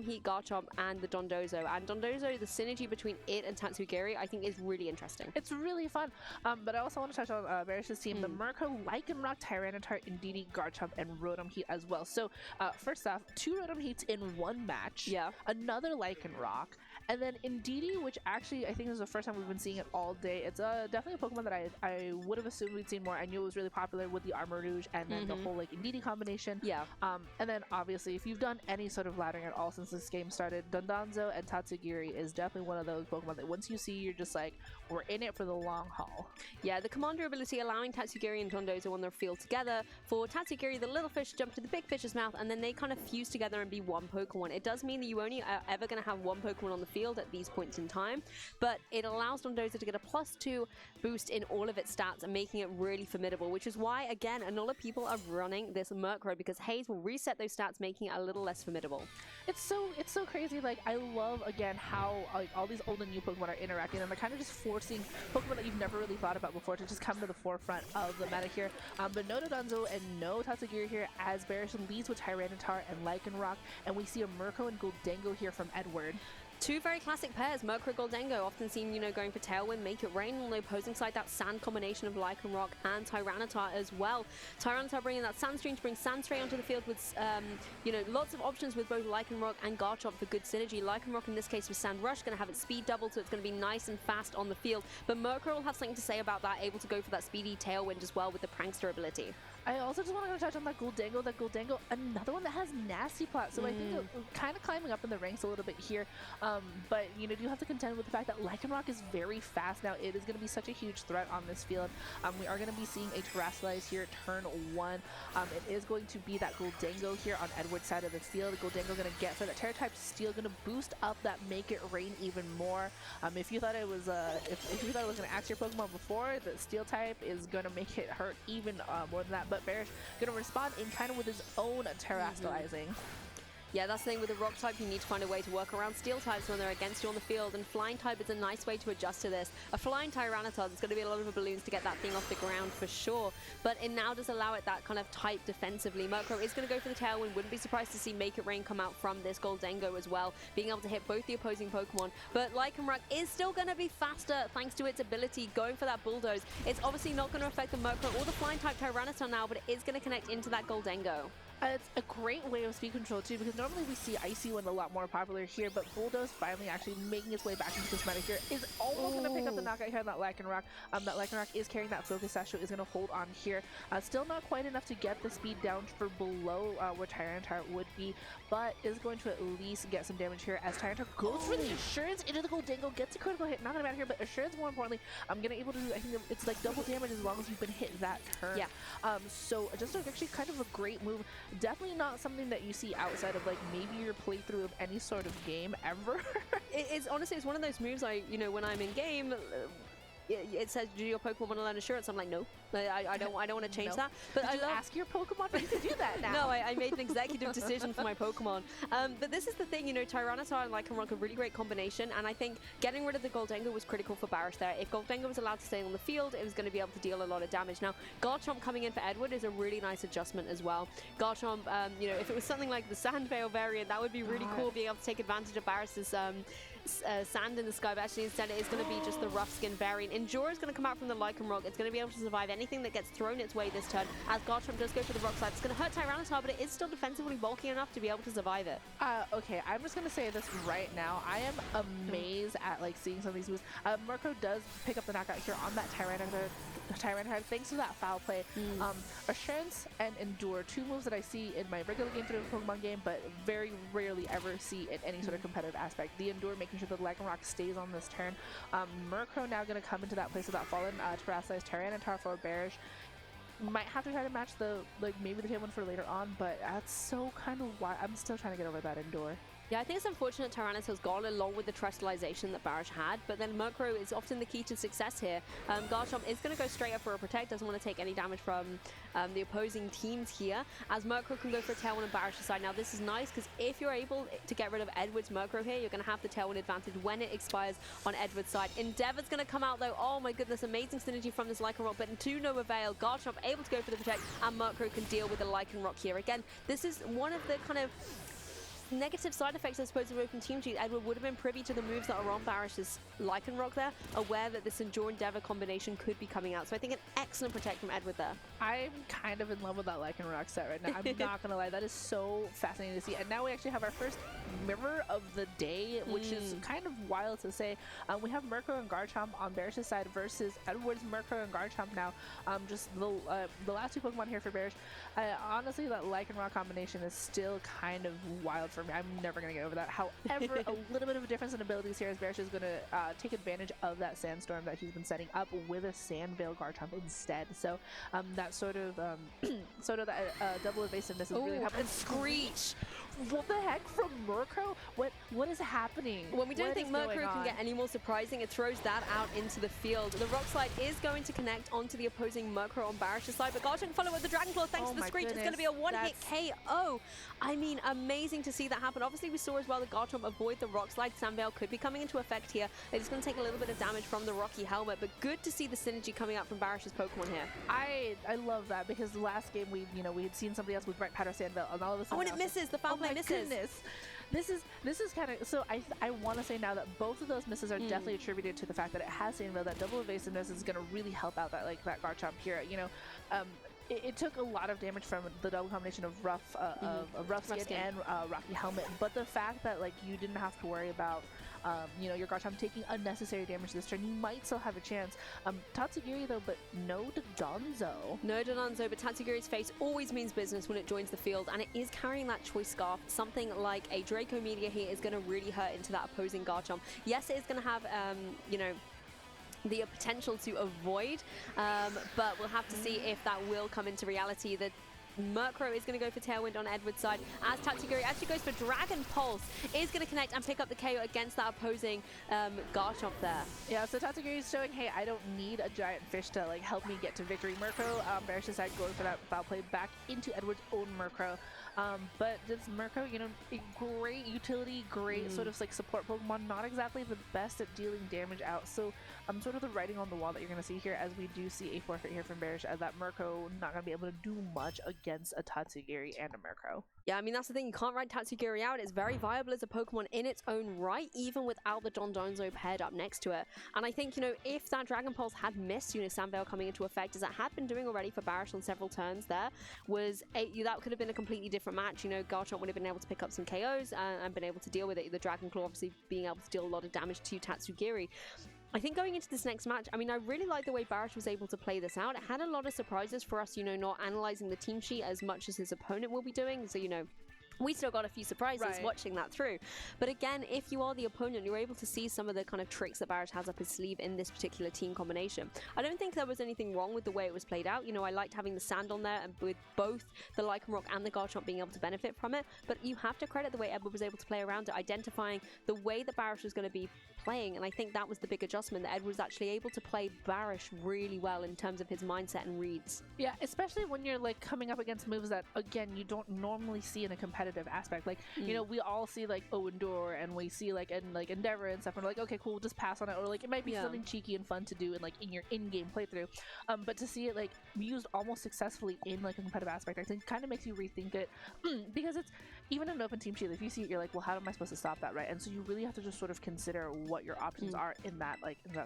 Heat, Garchomp, and the Dondozo. And Dondozo, the synergy between it and Tatsugiri, I think is really interesting. It's really fun. But I also want to touch on Baris' team, the Murkrow, Lycanroc, Tyranitar, Indeedee, Garchomp, and Rotom Heat as well. So first off, 2 Rotom Heats in one match. Yeah. Another Lycanroc. And then Indeedee, which actually I think is the first time we've been seeing it all day. It's definitely a Pokemon that I would have assumed we'd seen more. I knew it was really popular with the Armor Rouge and then the whole like Indeedee combination. Yeah. And then obviously if you've done any sort of laddering at all since this game started, Dondozo and Tatsugiri is definitely one of those Pokemon that once you see, you're just like, we're in it for the long haul. Yeah, the Commander ability allowing Tatsugiri and Dondozo on their field together. For Tatsugiri, the little fish jump to the big fish's mouth, and then they kind of fuse together and be one Pokemon. It does mean that you only are ever going to have one Pokemon on the field at these points in time, but it allows Dondozo to get a +2 boost in all of its stats and making it really formidable, which is why, again, a lot of people are running this Murkrow because Haze will reset those stats, making it a little less formidable. It's so crazy. Like, I love, again, how like all these old and new Pokemon are interacting, and they're kind of just forcing Pokemon that you've never really thought about before to just come to the forefront of the meta here. But no Dondozo and no Tatsugiri here, as Baris leads with Tyranitar and Lycanroc, and we see a Murkrow and Goldengo here from Edward. 2 very classic pairs, Murkrow, Goldengo, often seen, going for Tailwind, Make It Rain. On the opposing side, that Sand combination of Lycanroc and Tyranitar as well. Tyranitar bringing that Sandstream to bring Sandstray onto the field with, lots of options with both Lycanroc and Garchomp for good synergy. Lycanroc, in this case, with Sand Rush, going to have its speed doubled, so it's going to be nice and fast on the field. But Murkrow will have something to say about that, able to go for that speedy Tailwind as well with the Prankster ability. I also just want to touch on that Goldengo, another one that has Nasty Plot, so I think kind of climbing up in the ranks a little bit here. But you do have to contend with the fact that Lycanroc is very fast now. It is going to be such a huge threat on this field. We are going to be seeing a Terrasilize here turn 1. It is going to be that Goldengo here on Edward's side of the field. Goldengo going to get for that Terra type Steel, going to boost up that Make It Rain even more. If you thought it was if you thought it was going to axe your Pokemon before, the Steel type is going to make it hurt even more than that. But Baris going to respond in kind of with his own Terrasilizing. Yeah, that's the thing with the rock type, you need to find a way to work around steel types when they're against you on the field, and flying type is a nice way to adjust to this. A flying Tyranitar, there's going to be a lot of balloons to get that thing off the ground for sure, but it now does allow it that kind of type defensively. Murkrow is going to go for the Tailwind, wouldn't be surprised to see Make It Rain come out from this Goldengo as well, being able to hit both the opposing Pokemon, but Lycanroc is still going to be faster thanks to its ability, going for that Bulldoze. It's obviously not going to affect the Murkrow or the flying type Tyranitar now, but it is going to connect into that Goldengo. It's a great way of speed control too, because normally we see Icy Wind a lot more popular here, but Bulldoze finally actually making its way back into this meta here is almost going to pick up the knockout here on that Lycanroc. That Lycanroc is carrying that Focus Sash, so is going to hold on here. Still not quite enough to get the speed down for below where Tyranitar would be, but is going to at least get some damage here as Tyranitar goes for the Assurance into the Goldengo, gets a critical hit, not going to matter here, but Assurance more importantly, I'm going to able to do, I think it's like double damage as long as you've been hit that turn. Yeah. So just actually kind of a great move. Definitely not something that you see outside of like maybe your playthrough of any sort of game ever. It's honestly, it's one of those moves when I'm in game, it says, do your Pokemon want to learn Assurance? I'm like, no, I don't want to change that. But Did you ask your Pokemon for you to do that now? No, I made an executive decision for my Pokemon. But this is the thing, Tyranitar and Lycanroc a really great combination, and I think getting rid of the Goldengo was critical for Baris there. If Goldengo was allowed to stay on the field, it was going to be able to deal a lot of damage. Now, Garchomp coming in for Edward is a really nice adjustment as well. Garchomp, if it was something like the Sandvale variant, that would be really cool, being able to take advantage of Baris's sand in the sky, but actually instead it is going to be just the rough skin variant. Endure is going to come out from the Lycanroc. It's going to be able to survive anything that gets thrown its way this turn, as Garchomp does go for the rock slide. It's going to hurt Tyranitar, but it is still defensively bulky enough to be able to survive it. Okay, I'm just going to say this right now. I am amazed at seeing some of these moves. Murkrow does pick up the knockout here on that Tyranitar thanks to that foul play. Assurance and Endure, 2 moves that I see in my regular game through the Pokemon game, but very rarely ever see in any sort of competitive aspect. The Endure making sure that Lycanroc stays on this turn. Murkrow now going to come into that place of that fallen Terrasilize Tyranitar for Baris. Might have to try to match the maybe the Tailwind for later on, but that's so kind of why I'm still trying to get over that Endure. Yeah, I think it's unfortunate Tyranitar's gone along with the Terastallization that Baris had, but then Murkrow is often the key to success here. Garchomp is going to go straight up for a Protect, doesn't want to take any damage from the opposing teams here, as Murkrow can go for a Tailwind on Baris' side. Now this is nice, because if you're able to get rid of Edward's Murkrow here, you're going to have the Tailwind advantage when it expires on Edward's side. Endeavor's going to come out though, oh my goodness, amazing synergy from this Lycanroc, but to no avail. Garchomp able to go for the Protect, and Murkrow can deal with the Lycanroc here. Again, this is one of the kind of negative side effects, I suppose, of Open Team Cheat. Edward would have been privy to the moves that are on Barish's Lycanroc there, aware that this Endure Endeavor combination could be coming out. So I think an excellent protect from Edward there. I'm kind of in love with that Lycanroc set right now. I'm not gonna lie, that is so fascinating to see. And now we actually have our first mirror of the day, which is kind of wild to say. We have Murkrow and Garchomp on Barish's side versus Edward's Murkrow and Garchomp now. Just the last two Pokemon here for Barish. Honestly, that Lycanroc combination is still kind of wild for me. I'm never going to get over that. However, a little bit of a difference in abilities here as Barish is going to take advantage of that Sandstorm that he's been setting up with a Sandveil Garchomp instead. So that sort of that double evasiveness is really helping. And Screech! What the heck from Murkrow? What is happening? When we don't think Murkrow can get any more surprising, it throws that out into the field. The Rock Slide is going to connect onto the opposing Murkrow on Barish's side, but Garchomp can follow with the Dragon Claw thanks to the Screech. It's going to be a one-hit KO. I mean, amazing to see that happen. Obviously, we saw as well that Garchomp avoid the Rock Slide. Sandveil could be coming into effect here. It's going to take a little bit of damage from the Rocky Helmet, but good to see the synergy coming out from Barish's Pokemon here. I love that because the last game we had seen somebody else with Bright Powder Sandveil, and all of a sudden and it misses. The foul play misses. Goodness. This is kind of so. I want to say now that both of those misses are definitely attributed to the fact that it has Sandveil. That double evasiveness is going to really help out that Garchomp here. It took a lot of damage from the double combination of rough skin and Rocky Helmet, but the fact that you didn't have to worry about your Garchomp taking unnecessary damage this turn, you might still have a chance. Tatsugiri though, but no Donzo. No Donzo, but Tatsugiri's face always means business when it joins the field, and it is carrying that Choice Scarf. Something like a Draco Meteor here is going to really hurt into that opposing Garchomp. Yes, it is going to have, the potential to avoid, but we'll have to see if that will come into reality. The Murkrow is going to go for Tailwind on Edward's side, as Tatsugiri actually goes for Dragon Pulse, is going to connect and pick up the KO against that opposing Garchomp there. Yeah, so Tatsugiri is showing, hey, I don't need a giant fish to help me get to victory. Murkrow, Barish's side going for that foul play back into Edward's own Murkrow. But this Murkrow, great utility, great sort of support Pokemon, not exactly the best at dealing damage out. So sort of the writing on the wall that you're going to see here as we do see a forfeit here from Barish, as that Murkrow not going to be able to do much against a Tatsugiri and a Murkrow. Yeah, I mean, that's the thing. You can't write Tatsugiri out. It's very viable as a Pokemon in its own right, even without the Dondozo paired up next to it. And I think, if that Dragon Pulse had missed, Sandveil coming into effect, as it had been doing already for Barish on several turns there, that could have been a completely different match. Garchomp would have been able to pick up some KOs and been able to deal with it. The Dragon Claw obviously being able to deal a lot of damage to Tatsugiri. I think going into this next match, I mean, I really like the way Barish was able to play this out. It had a lot of surprises for us, not analyzing the team sheet as much as his opponent will be doing. So, we still got a few surprises watching that through. But again, if you are the opponent, you're able to see some of the kind of tricks that Barish has up his sleeve in this particular team combination. I don't think there was anything wrong with the way it was played out. I liked having the sand on there and with both the Lycanroc and the Garchomp being able to benefit from it. But you have to credit the way Edward was able to play around it, identifying the way that Barish was going to be playing. And I think that was the big adjustment, that Edward was actually able to play Barish really well in terms of his mindset and reads. Yeah, especially when you're coming up against moves that, again, you don't normally see in a competitive aspect. We all see Endure, and we see Endeavor and stuff, and we're like, okay, cool, we'll just pass on it, or it might be something cheeky and fun to do in your in-game playthrough. But to see it used almost successfully in a competitive aspect, I think kind of makes you rethink it, because it's even in an open team sheet, if you see it, you're like, well, how am I supposed to stop that, right? And so you really have to just sort of consider what your options are in that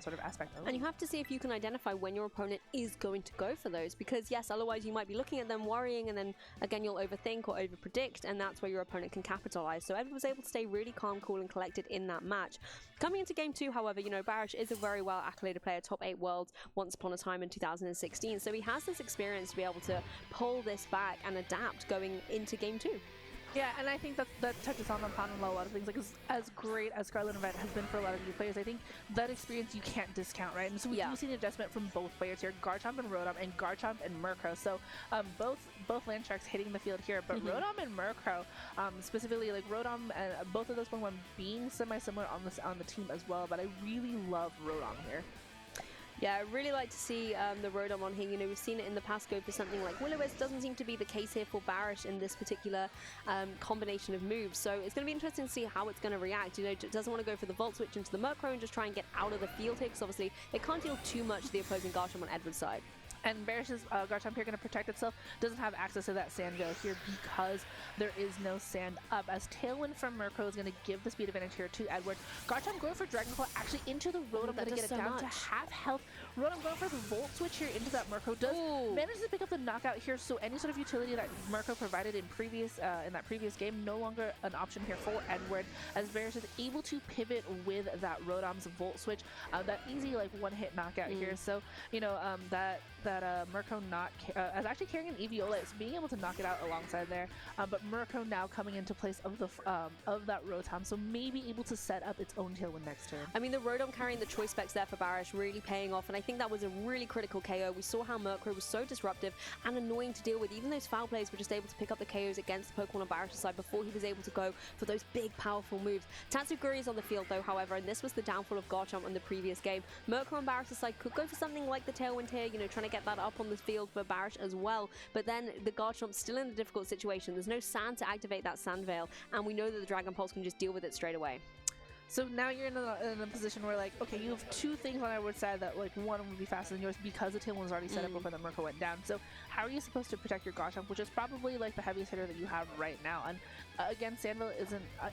sort of aspect. And you have to see if you can identify when your opponent is going to go for those, because yes, otherwise you might be looking at them worrying, and then again you'll overthink or overpredict, and that's where your opponent can capitalize. So Edward was able to stay really calm, cool, and collected in that match. Coming into game 2, however, Barish is a very well accoladed player, top 8 worlds once upon a time in 2016, so he has this experience to be able to pull this back and adapt going into game 2. Yeah, and I think that touches on a lot of things. As great as Scarlet Event has been for a lot of new players, I think that experience you can't discount, right? And so we do see an adjustment from both players here, Garchomp and Rotom, and Garchomp and Murkrow. So both land sharks hitting the field here, but Rotom and Murkrow, specifically Rotom and both of those Pokemon being semi-similar on the team as well. But I really love Rotom here. Yeah, I really like to see the Rotom on here. We've seen it in the past go for something like Will-O-Wisp. Doesn't seem to be the case here for Barish in this particular combination of moves. So it's going to be interesting to see how it's going to react. It doesn't want to go for the Volt Switch into the Murkrow and just try and get out of the field here, because obviously it can't deal too much to the opposing Garchomp on Edward's side. And Baris's Garchomp here going to protect itself. Doesn't have access to that sand veil here because there is no sand up. As Tailwind from Murkrow is going to give the speed advantage here to Edward. Garchomp going for Dragon Claw actually into the Rotom, going to get it down to half health. Rotom going for the Volt Switch here into that Murkrow. Does manage to pick up the knockout here, so any sort of utility that Murkrow provided in that previous game no longer an option here for Edward, as Baris is able to pivot with that Rotom's Volt Switch. That easy like one-hit knockout here. So you know that Murkrow is actually carrying an Eeviola, so being able to knock it out alongside there. But Murkrow now coming into place of that Rotom, so maybe able to set up its own Tailwind next turn. I mean, the Rotom carrying the Choice Specs there for Baris really paying off, and I think that was a really critical KO. We saw how Murkrow was so disruptive and annoying to deal with. Even those foul plays were just able to pick up the KOs against the Pokemon on Baris' side before he was able to go for those big, powerful moves. Tatsugiri is on the field though, however, and this was the downfall of Garchomp in the previous game. Murkrow on Baris' side could go for something like the Tailwind here, you know, trying to get that up on the field for Baris as well, but then the Garchomp's still in a difficult situation. There's no sand to activate that Sand Veil, and we know that the Dragon Pulse can just deal with it straight away. So now you're in a position where, like, okay, you have two things on Edward's side that, like, one would be faster than yours because the Tailwind was already set up before the Murkrow went down. So how are you supposed to protect your Garchomp, which is probably, like, the heaviest hitter that you have right now? And again, Sandville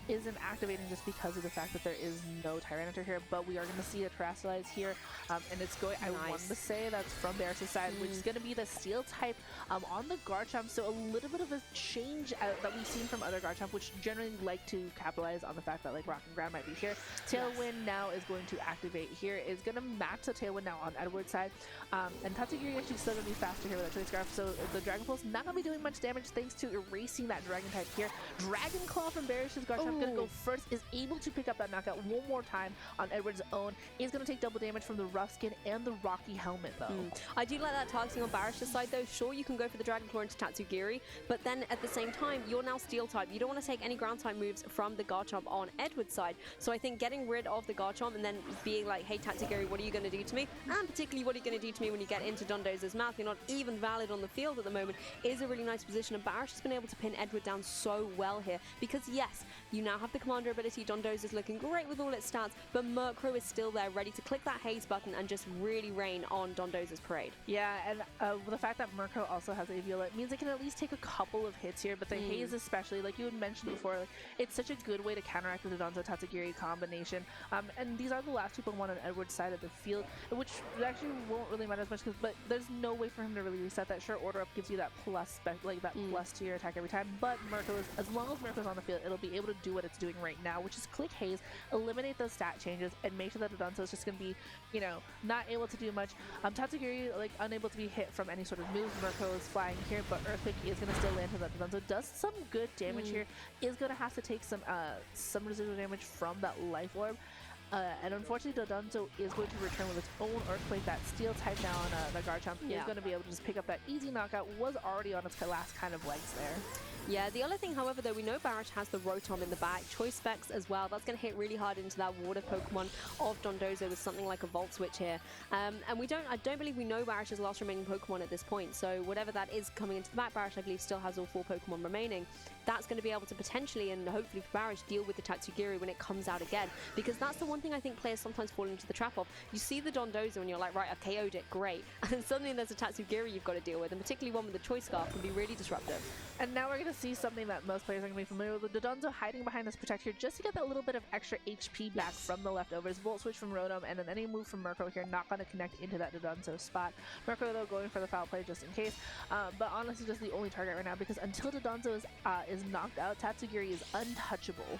isn't activating just because of the fact that there is no Tyranitar here, but we are going to see a Terrasilize here, and it's going, I want to say that's from Baris' side, which is going to be the Steel type on the Garchomp, so a little bit of a change that we've seen from other Garchomp, which generally like to capitalize on the fact that, like, Rock and Ground might be here. Tailwind now is going to activate here, is going to match the Tailwind now on Edward's side, and Tatsugiri actually still going to be faster here with that Choice Scarf, so the Dragon Pulse not going to be doing much damage thanks to erasing that Dragon type here. Dragon Claw from Baris' Garchomp going to go first, is able to pick up that knockout one more time on Edward's own, is going to take double damage from the Rough Skin and the Rocky Helmet though. I do like that targeting on Baris' side though. Sure, you can go for the Dragon Claw into Tatsugiri, but then at the same time, you're now Steel type. You don't want to take any ground type moves from the Garchomp on Edward's side, so I think getting rid of the Garchomp and then being like, hey Tatsugiri, what are you going to do to me? And particularly, what are you going to do to me when you get into Dondozo's mouth? You're not even valid on the field at the moment, is a really nice position, and Baris has been able to pin Edward down so well here, because yes, you now have the Commander ability. Dondozo is looking great with all its stats, but Murkrow is still there ready to click that haze button and just really rain on Dondozo's parade. Yeah, and the fact that Murkrow also has Eeviola, it means it can at least take a couple of hits here, but the haze especially, like you had mentioned before, like, it's such a good way to counteract the Dodonzo-Tatsugiri combination, and these are the last 2-1 on Edward's side of the field, which actually won't really matter as much, but there's no way for him to really reset that. Sure, Order Up gives you that plus plus to your attack every time, but Murkrow is, as long as Murkrow's on the field, it'll be able to do what it's doing right now, which is click haze, eliminate those stat changes, and make sure that Dodonzo is just going to be, you know, not able to do much. Tatsugiri, like, unable to be hit from any sort of move. Murkrow is flying here, but Earthquake is going to still land to that Dodonzo. Does some good damage here, is going to have to take some residual damage from that Life Orb. And unfortunately, Dodonzo is going to return with its own Earthquake. That Steel type now on the Garchomp is going to be able to just pick up that easy knockout. Was already on its last kind of legs there. Yeah, the other thing, however, though, we know Baris has the Rotom in the back, Choice Specs as well. That's going to hit really hard into that water Pokemon of Dondozo with something like a Volt Switch here. And I don't believe we know Baris' last remaining Pokemon at this point. So whatever that is coming into the back, Baris, I believe, still has all 4 Pokemon remaining. That's going to be able to potentially, and hopefully for Baris, deal with the Tatsugiri when it comes out again. Because that's the one thing I think players sometimes fall into the trap of. You see the Dondozo and you're like, right, I've KO'd it, great. And suddenly there's a Tatsugiri you've got to deal with, and particularly one with the Choice Scarf can be really disruptive. And now we're going to see something that most players are going to be familiar with. The Dodonzo hiding behind this Protect here just to get that little bit of extra HP back from the leftovers. Volt Switch from Rotom, and then any move from Murkrow here not going to connect into that Dodonzo spot. Murkrow, though, going for the foul play just in case. But honestly, just the only target right now, because until Dodonzo is knocked out, Tatsugiri is untouchable.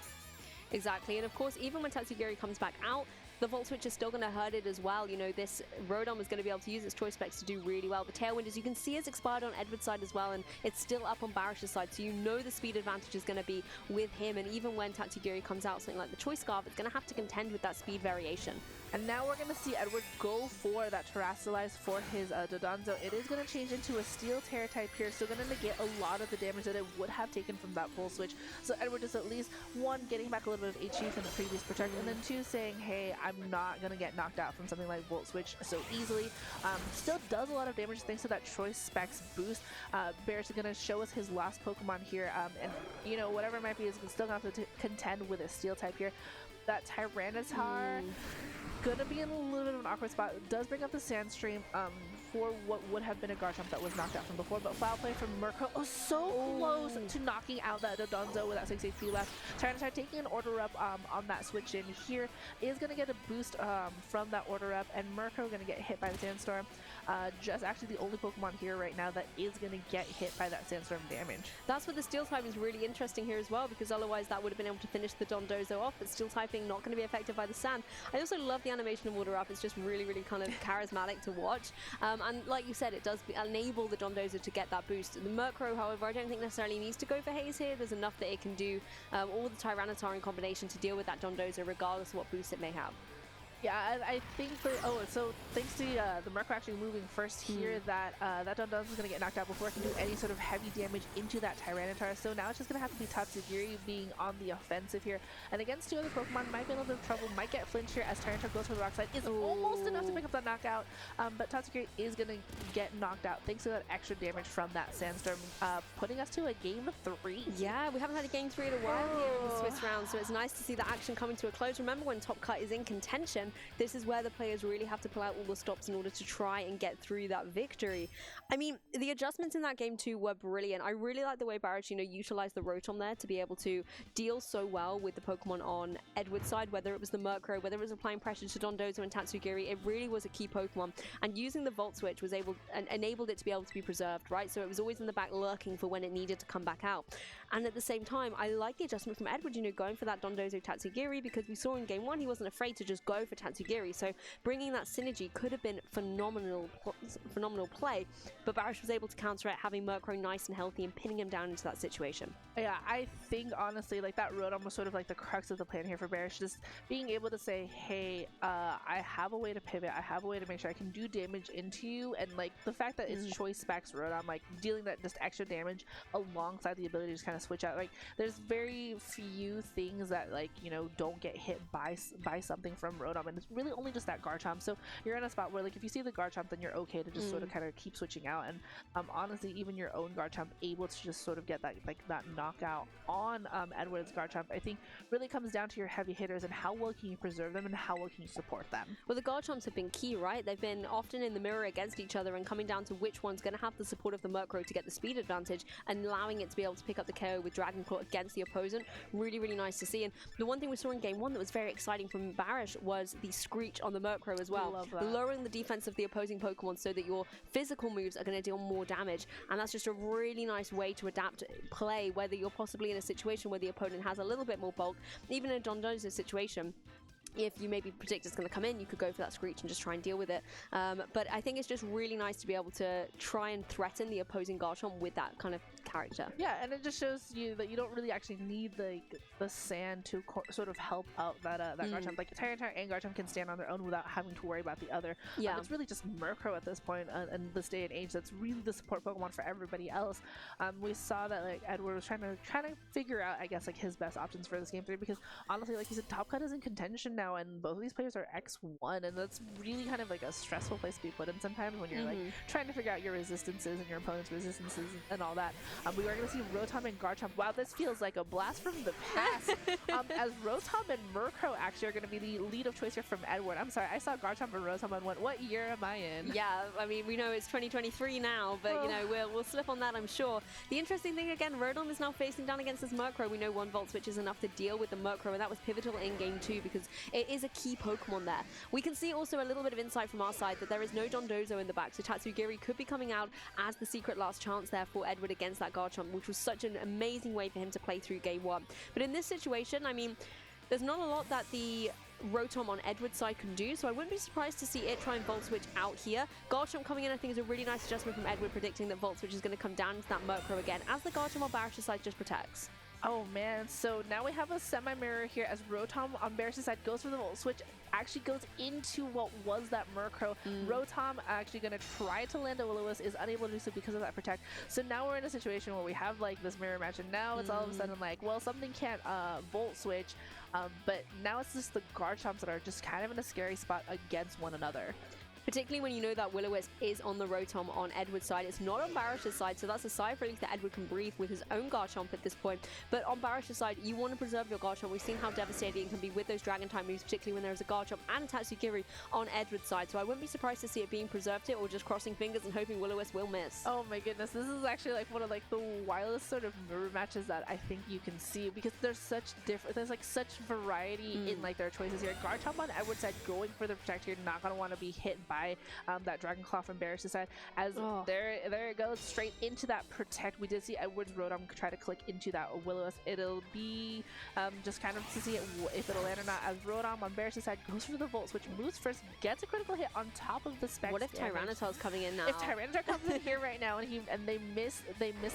Exactly, and of course, even when Tatsugiri comes back out, the Volt Switch is still going to hurt it as well. You know, this Rotom is going to be able to use its Choice Specs to do really well. The Tailwind, as you can see, is expired on Edward's side as well, and it's still up on Baris' side, so you know the speed advantage is going to be with him, and even when Tatsugiri comes out, something like the Choice Scarf, it's going to have to contend with that speed variation. And now we're going to see Edward go for that Terrasilize for his Dodonzo. It is going to change into a Steel Terra type here, so going to negate a lot of the damage that it would have taken from that Full Switch. So Edward is at least, 1, getting back a little bit of HP from the previous Protect, and then 2, saying, hey, I'm not going to get knocked out from something like Volt Switch so easily. Still does a lot of damage thanks to that Choice Specs boost. Baris is going to show us his last Pokemon here, and, you know, whatever it might be, is still going to have to contend with a Steel type here. That Tyranitar gonna be in a little bit of an awkward spot. It does bring up the Sandstream for what would have been a Garchomp that was knocked out from before, but foul play from Murkrow. Oh, so close to knocking out that Dodonzo with that 6 HP left. Tyranitar taking an order up on that switch in here is going to get a boost from that order up, and Murkrow going to get hit by the Sandstorm. Just actually the only Pokemon here right now that is going to get hit by that Sandstorm damage. That's what the Steel type is really interesting here as well, because otherwise that would have been able to finish the Dondozo off, but Steel typing not going to be affected by the sand. I also love the animation of order up. It's just really, really kind of charismatic to watch. And like you said, it does enable the Dondozo to get that boost. The Murkrow, however, I don't think necessarily needs to go for Haze here. There's enough that it can do all the Tyranitar in combination to deal with that Dondozo regardless of what boost it may have. Yeah, I think so thanks to the Murkrow actually moving first here, that Dondozo is going to get knocked out before it can do any sort of heavy damage into that Tyranitar. So now it's just going to have to be Tatsugiri being on the offensive here. And against two other Pokemon, might be a little bit of trouble, might get flinch here as Tyranitar goes for the rock slide. Is almost enough to pick up that knockout, but Tatsugiri is going to get knocked out thanks to that extra damage from that Sandstorm, putting us to a game 3. Yeah, we haven't had a game 3 in a while here in the Swiss round, so it's nice to see the action coming to a close. Remember, when Top Cut is in contention, this is where the players really have to pull out all the stops in order to try and get through that victory. I mean, the adjustments in that game 2 were brilliant. I really like the way Baris, utilized the Rotom there to be able to deal so well with the Pokemon on Edward's side, whether it was the Murkrow, whether it was applying pressure to Dondozo and Tatsugiri. It really was a key Pokemon, and using the Volt Switch was enabled it to be able to be preserved, right? So it was always in the back lurking for when it needed to come back out. And at the same time, I like the adjustment from Edward, going for that Dondozo Tatsugiri, because we saw in game 1 he wasn't afraid to just go for Tatsugiri. So bringing that synergy could have been phenomenal play, but Baris was able to counter it, having Murkrow nice and healthy and pinning him down into that situation. Yeah, I think honestly, like, that Rotom was sort of like the crux of the plan here for Baris, just being able to say, hey, I have a way to pivot, I have a way to make sure I can do damage into you, and like the fact that it's Choice Specs Rotom, like dealing that just extra damage alongside the ability to just kind of switch out. Like, there's very few things that, like, don't get hit by something from Rotom, and it's really only just that Garchomp. So you're in a spot where, like, if you see the Garchomp, then you're okay to just sort of kind of keep switching out. And honestly, even your own Garchomp able to just sort of get that, like, that knockout on Edward's Garchomp, I think really comes down to your heavy hitters and how well can you preserve them and how well can you support them. Well, the Garchomps have been key, right? They've been often in the mirror against each other and coming down to which one's going to have the support of the Murkrow to get the speed advantage and allowing it to be able to pick up the KO with Dragon Claw against the opponent. Really, really nice to see. And the one thing we saw in game 1 that was very exciting from Baris was the Screech on the Murkrow as well, lowering the defense of the opposing Pokemon so that your physical moves are going to deal more damage. And that's just a really nice way to adapt play, whether you're possibly in a situation where the opponent has a little bit more bulk, even in a Dondozo situation. If you maybe predict it's going to come in, you could go for that Screech and just try and deal with it. But I think it's just really nice to be able to try and threaten the opposing Garchomp with that kind of character. Yeah, and it just shows you that you don't really actually need the sand to sort of help out that Garchomp. Like, Tyranitar and Garchomp can stand on their own without having to worry about the other. Yeah, it's really just Murkrow at this point in this day and age that's really the support Pokemon for everybody else. We saw that, like, Edward was trying to figure out, I guess, like, his best options for this game 3, because honestly, like you said, Top Cut is in contention now, and both of these players are X1, and that's really kind of like a stressful place to be put in sometimes when you're like trying to figure out your resistances and your opponent's resistances and all that. We are going to see Rotom and Garchomp. Wow, this feels like a blast from the past. As Rotom and Murkrow actually are going to be the lead of choice here from Edward. I'm sorry, I saw Garchomp and Rotom and went, what year am I in? Yeah, I mean, we know it's 2023 now, but we'll slip on that, I'm sure. The interesting thing, again, Rotom is now facing down against this Murkrow. We know one Volt Switch is enough to deal with the Murkrow, and that was pivotal in game 2 because it is a key Pokemon there. We can see also a little bit of insight from our side that there is no Dondozo in the back, so Tatsugiri could be coming out as the secret last chance there for Edward against that Garchomp, which was such an amazing way for him to play through game 1. But in this situation, I mean, there's not a lot that the Rotom on Edward's side can do, so I wouldn't be surprised to see it try and Volt Switch out here. Garchomp coming in, I think, is a really nice adjustment from Edward, predicting that Volt Switch is going to come down into that Murkrow again, as the Garchomp on Baris' side just protects. Oh man, so now we have a semi-mirror here as Rotom on Baris' side goes for the Volt Switch, actually goes into what was that Murkrow. Rotom actually going to try to land a Will-O-Wisp, is unable to do so because of that Protect. So now we're in a situation where we have, like, this mirror match, and now it's all of a sudden like, well, something can't Volt Switch, but now it's just the Garchomps that are just kind of in a scary spot against one another. particularly when you know that Will-O-Wisp is on the Rotom on Edward's side. It's not on Barish's side, so that's a sigh of relief that Edward can breathe with his own Garchomp at this point. But on Barish's side, you want to preserve your Garchomp. We've seen how devastating it can be with those Dragon type moves, particularly when there's a Garchomp and a Tatsugiri on Edward's side. So I wouldn't be surprised to see it being preserved here, or just crossing fingers and hoping Will-O-Wisp will miss. Oh my goodness, this is actually like one of like the wildest sort of mirror matches that I think you can see, because there's like such variety in like their choices here. Garchomp on Edward's side going for the protect here, not gonna want to be hit by that Dragon Claw from Baris' side, as there it goes straight into that protect. We did see Edward's Rotom try to click into that Will-O-Wisp. It'll be just kind of to see if it'll land or not, as Rotom on Baris' side goes for the Volt Switch, moves first, gets a critical hit on top of the Specs. What if Tyranitar's coming in now? If Tyranitar comes in here right now and they miss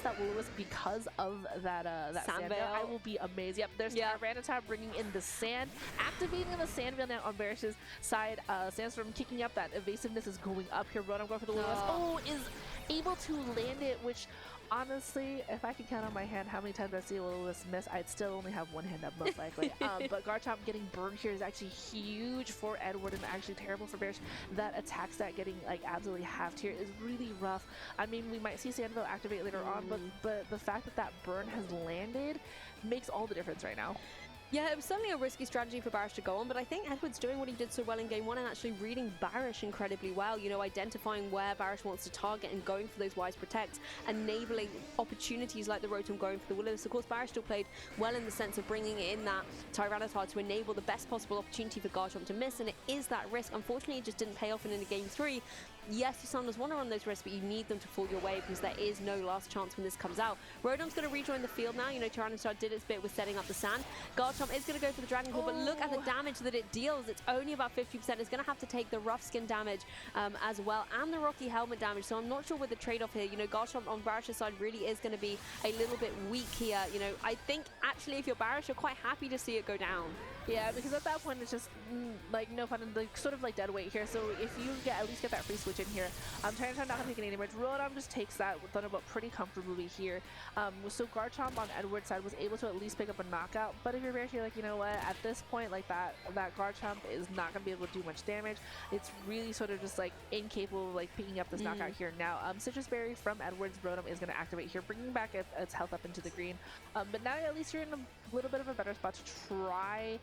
that Will-O-Wisp because of that sand veil, I will be amazed. Yep, there's Tyranitar bringing in the sand, activating the sand veil now on Baris' side. Sandstorm kicking up, that evasiveness is going up here. Rotom going for the Will-O-Wisp. Oh, is able to land it, which honestly, if I could count on my hand how many times I see a Will-O-Wisp miss, I'd still only have one hand up most likely. But Garchomp getting burned here is actually huge for Edward and actually terrible for Baris. That attack stat getting like absolutely halved here is really rough. I mean, we might see Sandville activate later on, but the fact that that burn has landed makes all the difference right now. Yeah, it was certainly a risky strategy for Baris to go on, but I think Edward's doing what he did so well in game one and actually reading Baris incredibly well, you know, identifying where Baris wants to target and going for those wise protects, enabling opportunities like the Rotom going for the Will-O-Wisp. Of course, Baris still played well in the sense of bringing in that Tyranitar to enable the best possible opportunity for Garchomp to miss, and it is that risk. Unfortunately, it just didn't pay off in a game 3. Yes, you sometimes want to run those risks, but you need them to fall your way because there is no last chance when this comes out. Rotom's going to rejoin the field now. You know, Tyranitar did its bit with setting up the sand. Garchomp is going to go for the Dragon Claw, but look at the damage that it deals. It's only about 50%. It's going to have to take the rough skin damage as well, and the Rocky Helmet damage. So I'm not sure with the trade-off here. You know, Garchomp on Baris' side really is going to be a little bit weak here. You know, I think actually if you're Baris, you're quite happy to see it go down. Yeah, because at that point it's just like no fun, like sort of like dead weight here. So if you at least get that free switch in here, Tyranitar not gonna take any damage. Rotom just takes that Thunderbolt pretty comfortably here. So Garchomp on Edward's side was able to at least pick up a knockout. But if you're Baris, you're like, you know what? At this point, like that Garchomp is not gonna be able to do much damage. It's really sort of just like incapable of like picking up this knockout here. Now, Citrus Berry from Edward's Rotom is gonna activate here, bringing back its health up into the green. But now at least you're in a little bit of a better spot to try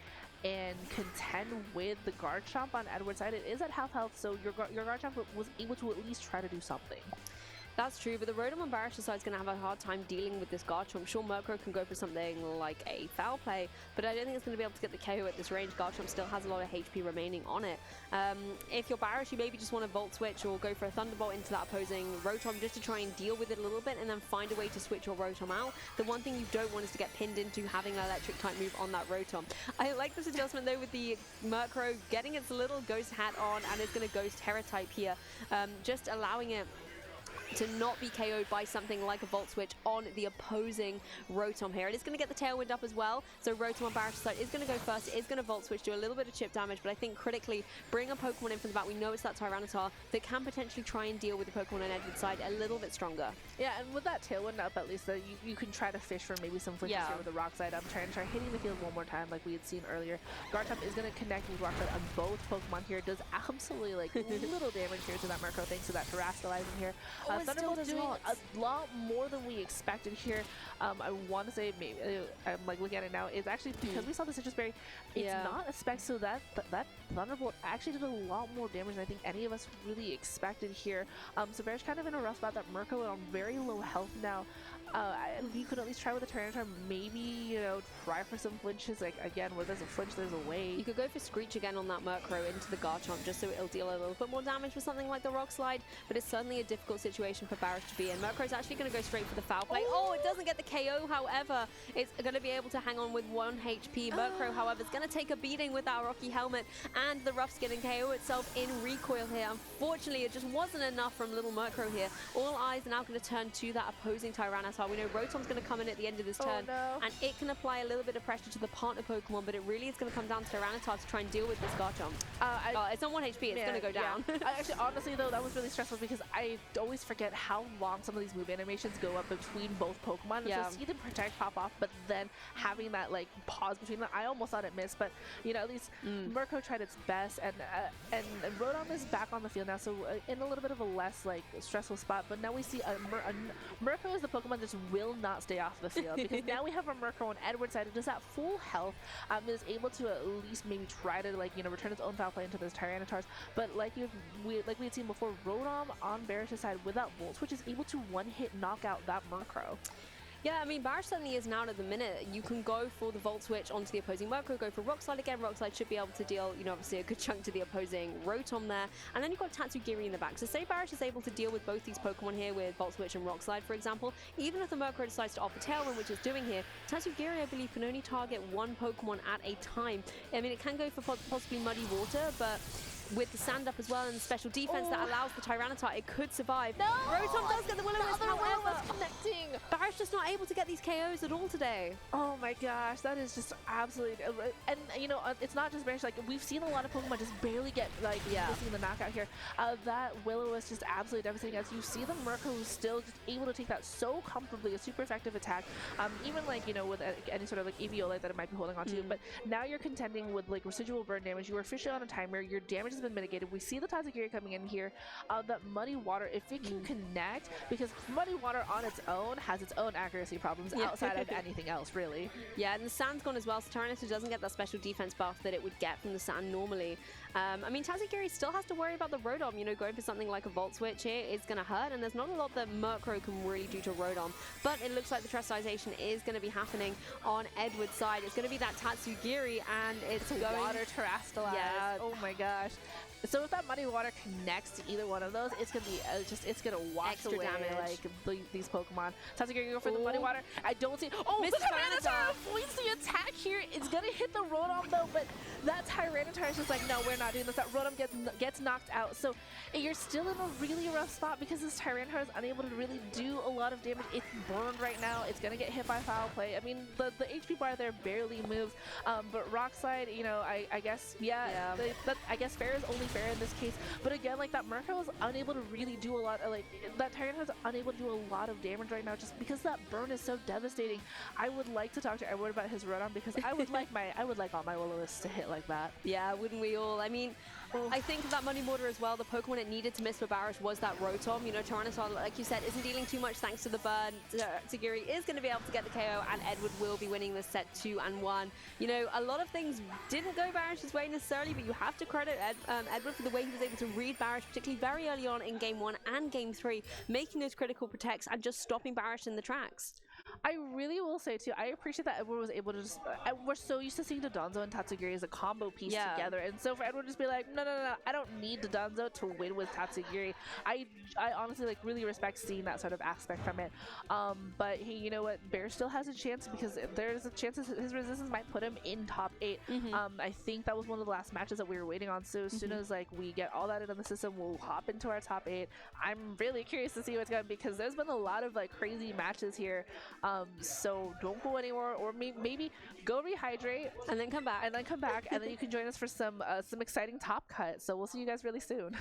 and contend with the Garchomp on Edward's side. It is at half health, so your Garchomp was able to at least try to do something. That's true, but the Rotom on Baris' side is going to have a hard time dealing with this Garchomp. I'm sure Murkrow can go for something like a foul play, but I don't think it's going to be able to get the KO at this range. Garchomp still has a lot of HP remaining on it. If you're Baris, you maybe just want to Volt Switch or go for a Thunderbolt into that opposing Rotom just to try and deal with it a little bit and then find a way to switch your Rotom out. The one thing you don't want is to get pinned into having an electric type move on that Rotom. I like this adjustment though with the Murkrow getting its little Ghost Hat on, and it's going to Ghost Terra type here, just allowing it to not be KO'd by something like a Volt Switch on the opposing Rotom here. It is going to get the Tailwind up as well, so Rotom on Baris' side is going to go first. It is going to Volt Switch, do a little bit of chip damage, but I think critically, bring a Pokemon in from the back. We know it's that Tyranitar that can potentially try and deal with the Pokemon on Edward's side a little bit stronger. Yeah, and with that Tailwind up, at least you can try to fish for maybe some flinches here with the Rock side. I'm trying to try hitting the field one more time like we had seen earlier. Garchomp is going to connect with Rock side on both Pokemon here. It does absolutely like little damage here to that Murkrow thanks to that Terrascalizing here. Thunderbolt doing a lot more than we expected here. I want to say maybe I'm like looking at it now. It's actually because we saw the Citrus Berry. It's not a spec, so that Thunderbolt actually did a lot more damage than I think any of us really expected here. So Bear's kind of in a rough spot. That Murkrow is on very low health now. You could at least try with a Tyranitar, maybe, you know, try for some flinches. Like, again, where there's a flinch, there's a way. You could go for Screech again on that Murkrow into the Garchomp, just so it'll deal a little bit more damage with something like the Rock Slide, but it's certainly a difficult situation for Baris to be in. Murkrow's actually going to go straight for the foul play. Oh, it doesn't get the KO, however. It's going to be able to hang on with 1 HP. Murkrow, however, is going to take a beating with that Rocky Helmet and the Rough Skin and KO itself in recoil here. Unfortunately, it just wasn't enough from little Murkrow here. All eyes are now going to turn to that opposing Tyranitar Tyranitar. We know Rotom's going to come in at the end of this turn, no. and it can apply a little bit of pressure to the partner Pokemon, but it really is going to come down to Tyranitar to try and deal with this Garchomp. It's on 1 HP, it's going to go down. Actually, honestly, though, that was really stressful because I always forget how long some of these move animations go up between both Pokemon. Yeah. So see the Protect pop off, but then having that like pause between them, I almost thought it missed, but you know, at least Murkrow tried its best, and Rotom is back on the field now, so in a little bit of a less like stressful spot. But now we see Murkrow is the Pokemon that just will not stay off the field because now we have a Murkrow on Edward's side who does that full health, is able to at least maybe try to like return its own foul play into those Tyranitars. But like we had seen before, Rotom on Baris' side with that Volt Switch is able to one-hit knock out that Murkrow. Yeah, I mean, Baris certainly is now at the minute. You can go for the Volt Switch onto the opposing Murkrow, go for Rock Slide again. Rock Slide should be able to deal, obviously a good chunk to the opposing Rotom there. And then you've got Tatsugiri in the back. So say Baris is able to deal with both these Pokemon here with Volt Switch and Rock Slide, for example. Even if the Murkrow decides to offer Tailwind, which it's doing here, Tatsugiri, I believe, can only target one Pokemon at a time. I mean, it can go for possibly Muddy Water, but with the sand up as well and the special defense that allows the Tyranitar, it could survive. No! Rotom does get the Will-O-Wisp, however, connecting. Baris just not able to get these KOs at all today. Oh my gosh, that is just absolutely, and it's not just Baris, like we've seen a lot of Pokemon just barely get missing the knockout here. That Willow is just absolutely devastating as you see the Murkrow who's still just able to take that so comfortably, a super effective attack, even like with any sort of like Eviolite that it might be holding on to. But now you're contending with like residual burn damage. You are officially on a timer. Your damage has been mitigated. We see the Tatsugiri coming in here. That Muddy Water, if it can connect, because Muddy Water on its own has its own accuracy problems outside of anything else, really. Yeah, and the sand's gone as well, so Tyranitar doesn't get that special defense buff that it would get from the sand normally. I mean, Tatsugiri still has to worry about the Rotom. Going for something like a Volt Switch here is going to hurt, and there's not a lot that Murkrow can really do to Rotom. But it looks like the Terastallization is going to be happening on Edward's side. It's going to be that Tatsugiri, and it's going... Water Terastallize. Yeah. Oh my gosh. So if that Muddy Water connects to either one of those, it's gonna be it's gonna wash Extra away damage. like these Pokemon. Tatsugiri go for the Muddy Water. I don't see. Oh, Mr. the Tyranitar avoids the attack here. It's gonna hit the Rotom though, but that Tyranitar is just like, no, we're not doing this. That Rotom gets knocked out. So you're still in a really rough spot because this Tyranitar is unable to really do a lot of damage. It's burned right now. It's gonna get hit by foul play. I mean, the HP bar there barely moves. But Rock Slide, I guess, I guess fair is only fair in this case, but again, like that Murkrow is unable to really do a lot of, like that Tyranitar is unable to do a lot of damage right now just because that burn is so devastating. I would like to talk to Edward about his Rotom because I would like all my Will-O-Wisps to hit like that. Yeah, wouldn't we all? I mean, I think that Muddy Water as well, the Pokemon it needed to miss for Baris was that Rotom. Tyranitar, like you said, isn't dealing too much thanks to the burn. Tatsugiri is going to be able to get the KO, and Edward will be winning this set 2-1. A lot of things didn't go Baris' way necessarily, but you have to credit Edward for the way he was able to read Baris, particularly very early on in Game 1 and Game 3, making those critical protects and just stopping Baris in the tracks. I really will say too, I appreciate that Edward was able to just, we're so used to seeing Dodonzo and Tatsugiri as a combo piece together, and so for Edward to just be like, no, I don't need Dodonzo to win with Tatsugiri. I honestly like really respect seeing that sort of aspect from it. But hey, you know what, Bear still has a chance because there's a chance his resistance might put him in top 8. I think that was one of the last matches that we were waiting on, so as soon as like we get all that into the system, we'll hop into our top 8. I'm really curious to see what's going to be because there's been a lot of like crazy matches here. So don't go anywhere, or maybe go rehydrate and then come back, and then you can join us for some exciting top cut. So we'll see you guys really soon.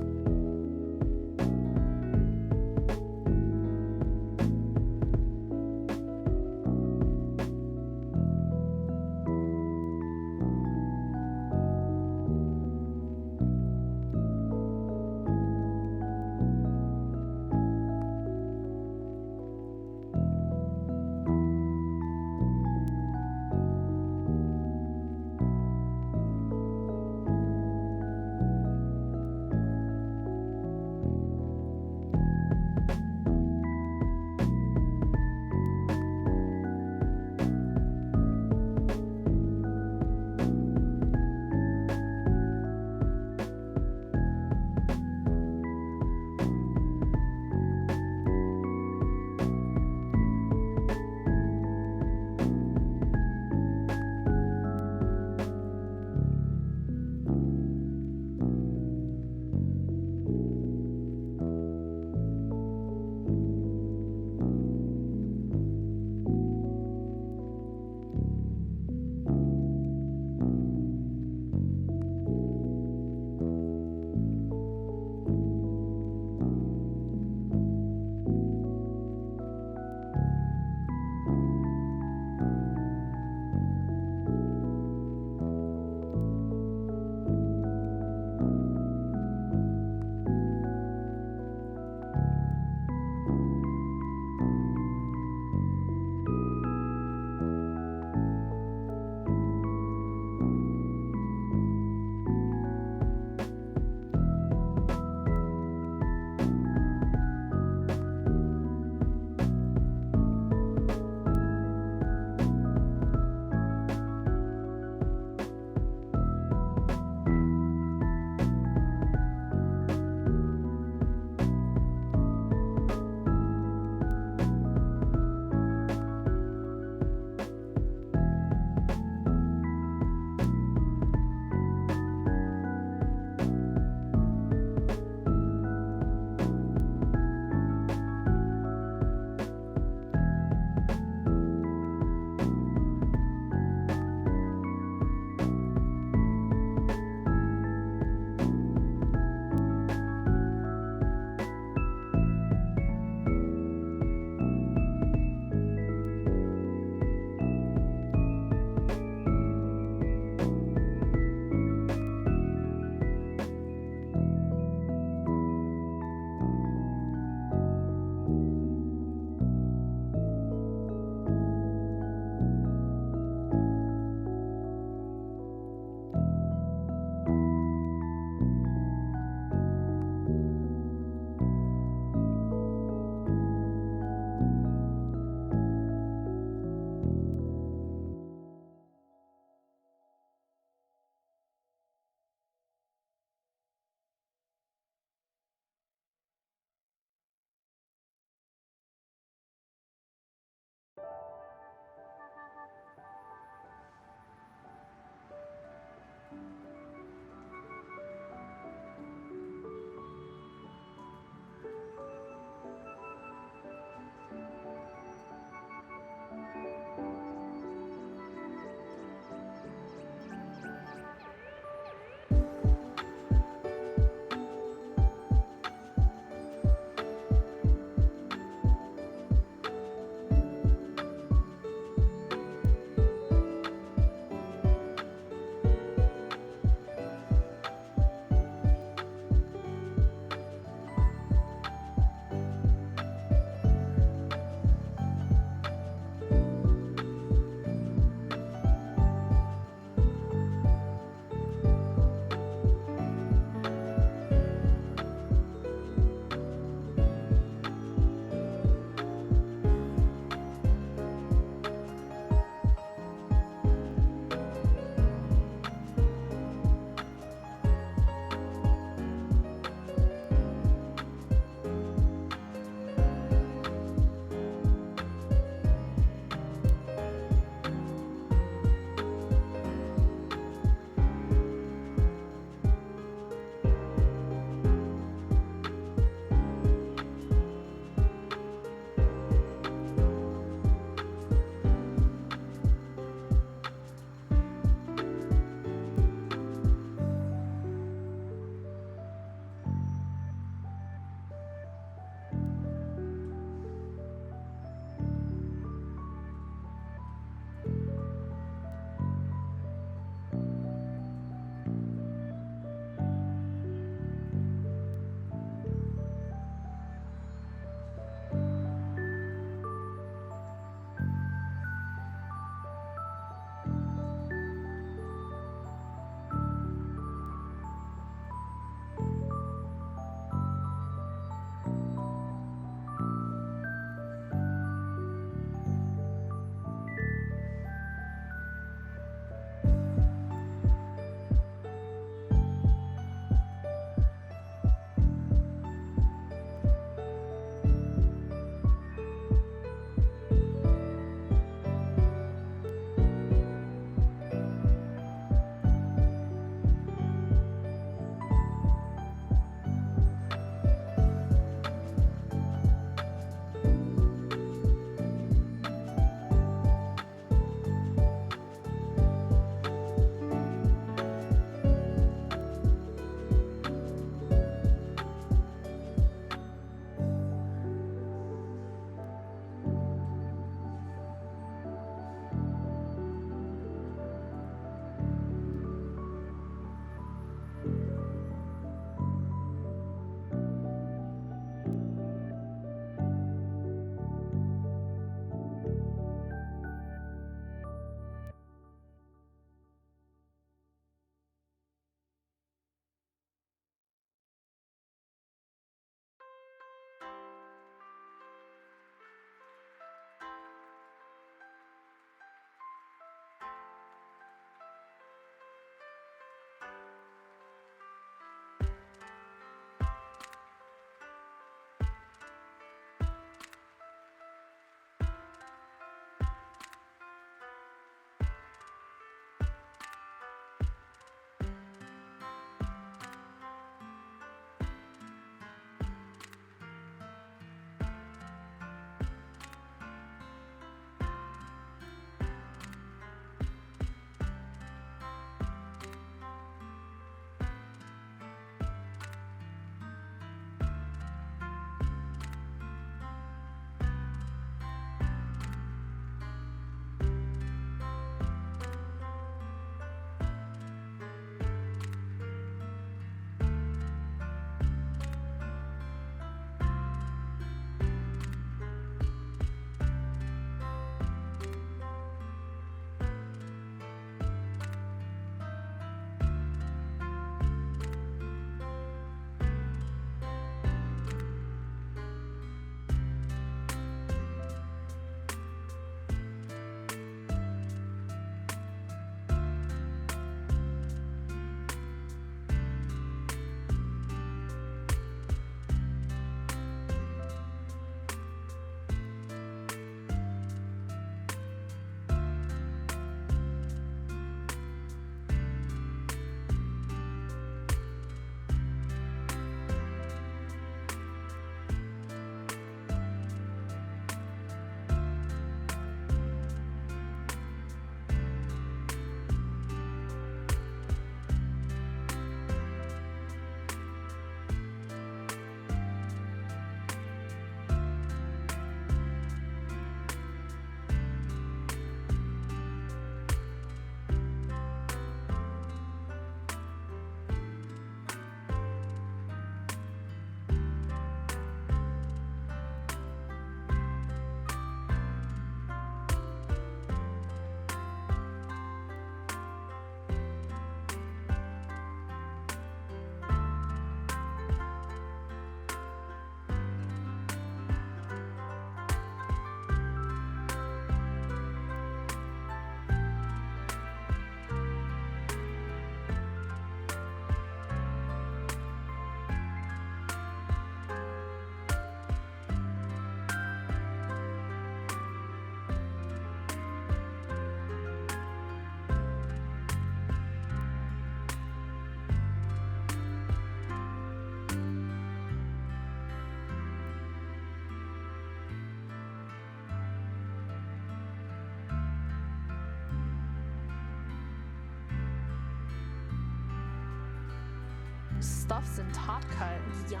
stuffs and top cut. Yeah.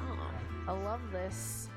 I love this.